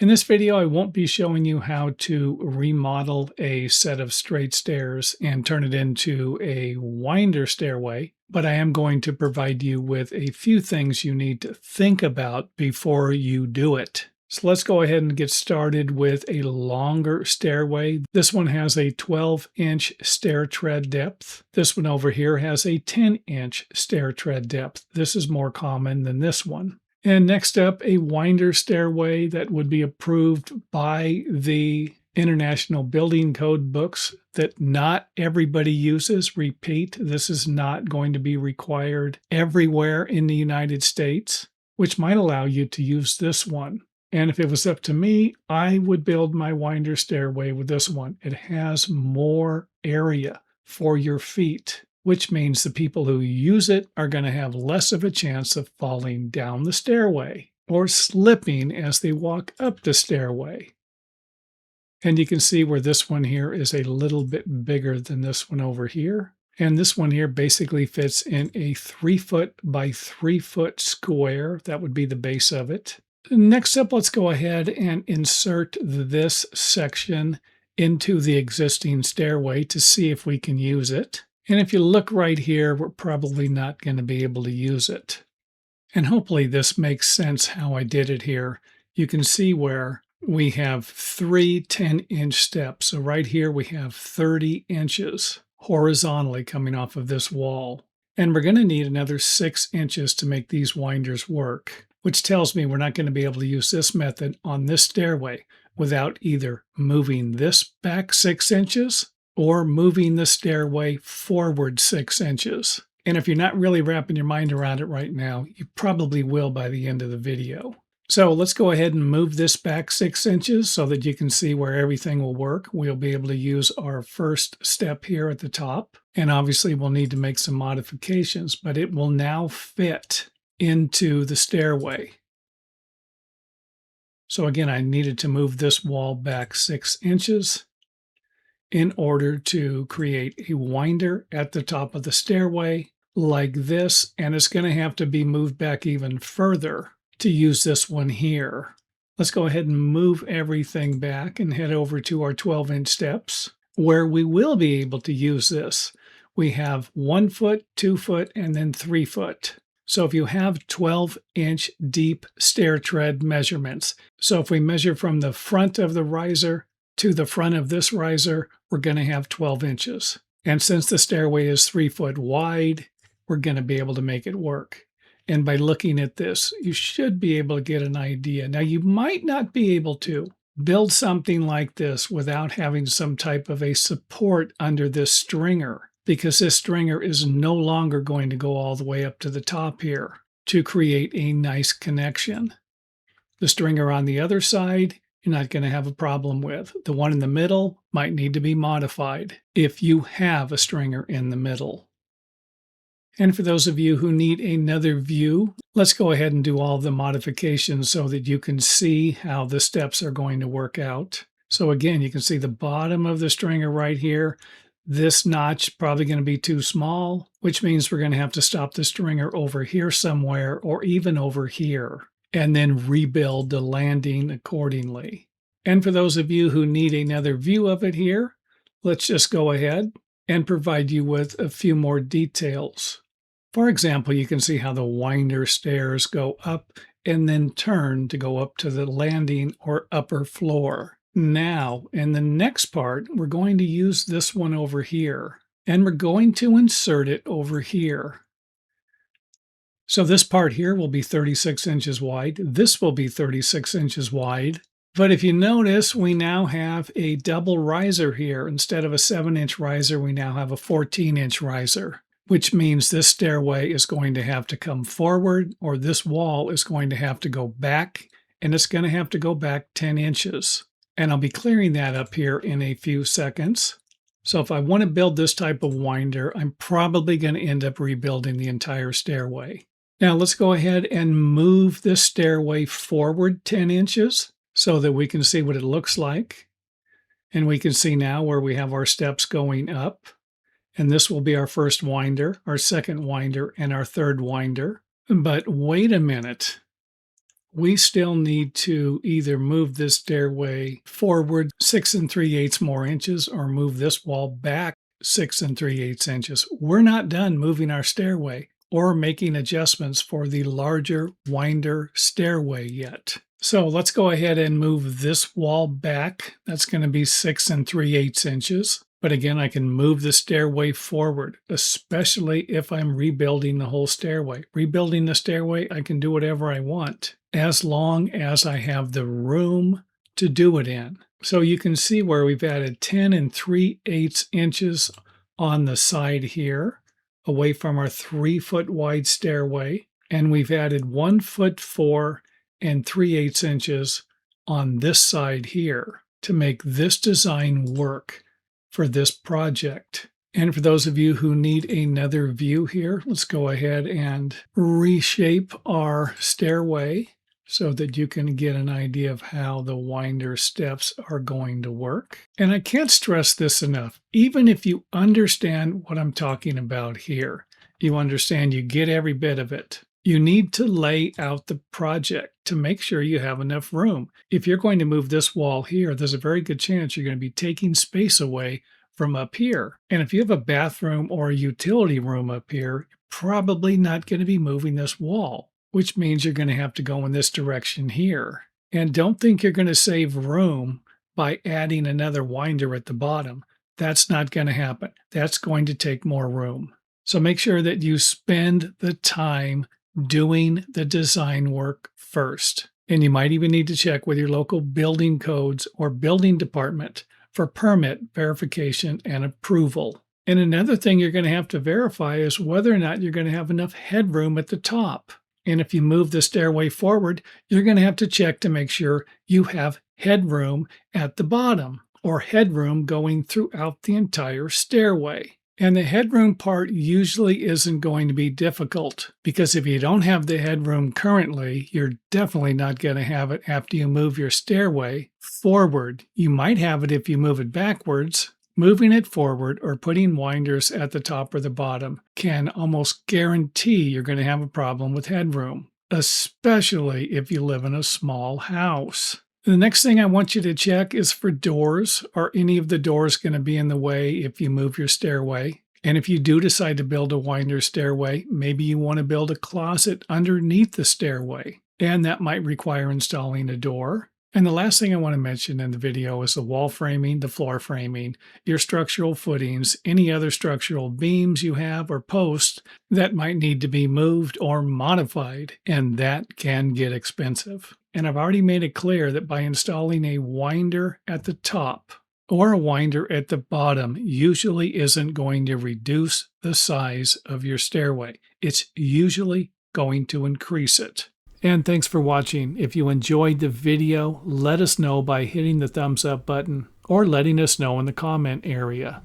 In this video, I won't be showing you how to remodel a set of straight stairs and turn it into a winder stairway, but I am going to provide you with a few things you need to think about before you do it. So let's go ahead and get started with a longer stairway. This one has a 12-inch stair tread depth. This one over here has a 10-inch stair tread depth. This is more common than this one. And next up, a winder stairway that would be approved by the International Building Code books that not everybody uses. Repeat, this is not going to be required everywhere in the United States, which might allow you to use this one. And if it was up to me, I would build my winder stairway with this one. It has more area for your feet, which means the people who use it are going to have less of a chance of falling down the stairway or slipping as they walk up the stairway. And you can see where this one here is a little bit bigger than this one over here. And this one here basically fits in a 3-foot by 3-foot square. That would be the base of it. Next up, let's go ahead and insert this section into the existing stairway to see if we can use it. And if you look right here, we're probably not going to be able to use it. And hopefully this makes sense how I did it here. You can see where we have 3 10-inch steps. So right here we have 30 inches horizontally coming off of this wall. And we're going to need another 6 inches to make these winders work, which tells me we're not going to be able to use this method on this stairway without either moving this back 6 inches or moving the stairway forward 6 inches. And if you're not really wrapping your mind around it right now, you probably will by the end of the video. So let's go ahead and move this back 6 inches so that you can see where everything will work. We'll be able to use our first step here at the top. And obviously we'll need to make some modifications, but it will now fit into the stairway. So again, I needed to move this wall back 6 inches in order to create a winder at the top of the stairway like this, and it's going to have to be moved back even further to use this one here. Let's go ahead and move everything back and head over to our 12-inch steps where we will be able to use this. We have 1 foot, 2 foot, and then 3 foot. So if you have 12-inch deep stair tread measurements, so if we measure from the front of the riser to the front of this riser, we're going to have 12 inches. And since the stairway is 3 foot wide, we're going to be able to make it work. And by looking at this, you should be able to get an idea. Now, you might not be able to build something like this without having some type of a support under this stringer, because this stringer is no longer going to go all the way up to the top here to create a nice connection. The stringer on the other side, you're not going to have a problem with. The one in the middle might need to be modified if you have a stringer in the middle. And for those of you who need another view, let's go ahead and do all the modifications so that you can see how the steps are going to work out. So again, you can see the bottom of the stringer right here. This notch probably going to be too small, which means we're going to have to stop the stringer over here somewhere or even over here, and then rebuild the landing accordingly. And for those of you who need another view of it here, let's just go ahead and provide you with a few more details. For example, you can see how the winder stairs go up and then turn to go up to the landing or upper floor. Now, in the next part, we're going to use this one over here, and we're going to insert it over here. So this part here will be 36 inches wide. This will be 36 inches wide. But if you notice, we now have a double riser here. Instead of a 7-inch riser, we now have a 14-inch riser, which means this stairway is going to have to come forward, or this wall is going to have to go back, and it's going to have to go back 10 inches. And I'll be clearing that up here in a few seconds. So if I want to build this type of winder, I'm probably going to end up rebuilding the entire stairway. Now let's go ahead and move this stairway forward 10 inches so that we can see what it looks like. And we can see now where we have our steps going up. And this will be our first winder, our second winder, and our third winder. But wait a minute. we still need to either move this stairway forward 6 3/8 more inches or move this wall back 6 3/8 inches. We're not done moving our stairway or making adjustments for the larger winder stairway yet. So let's go ahead and move this wall back. That's going to be 6 3/8 inches. But again, I can move the stairway forward, especially if I'm rebuilding the whole stairway. Rebuilding the stairway, I can do whatever I want, as long as I have the room to do it in. So you can see where we've added 10 3/8 inches on the side here, away from our 3-foot wide stairway. And we've added 1 foot 4 3/8 inches on this side here to make this design work for this project. And for those of you who need another view here, let's go ahead and reshape our stairway so that you can get an idea of how the winder steps are going to work. And I can't stress this enough. Even if you understand what I'm talking about here, you understand, you get every bit of it, you need to lay out the project to make sure you have enough room. If you're going to move this wall here, there's a very good chance you're going to be taking space away from up here. And if you have a bathroom or a utility room up here, you're probably not going to be moving this wall, which means you're going to have to go in this direction here. And don't think you're going to save room by adding another winder at the bottom. That's not going to happen. That's going to take more room. So make sure that you spend the time doing the design work first. And you might even need to check with your local building codes or building department for permit verification and approval. And another thing you're going to have to verify is whether or not you're going to have enough headroom at the top. And if you move the stairway forward, you're going to have to check to make sure you have headroom at the bottom, or headroom going throughout the entire stairway. And the headroom part usually isn't going to be difficult, because if you don't have the headroom currently, you're definitely not going to have it after you move your stairway forward. You might have it if you move it backwards. Moving it forward or putting winders at the top or the bottom can almost guarantee you're going to have a problem with headroom, especially if you live in a small house. The next thing I want you to check is for doors. Are any of the doors going to be in the way if you move your stairway? And if you do decide to build a winder stairway, maybe you want to build a closet underneath the stairway, and that might require installing a door. And the last thing I want to mention in the video is the wall framing, the floor framing, your structural footings, any other structural beams you have or posts that might need to be moved or modified, and that can get expensive. And I've already made it clear that by installing a winder at the top or a winder at the bottom usually isn't going to reduce the size of your stairway. It's usually going to increase it. And thanks for watching. If you enjoyed the video, let us know by hitting the thumbs up button or letting us know in the comment area.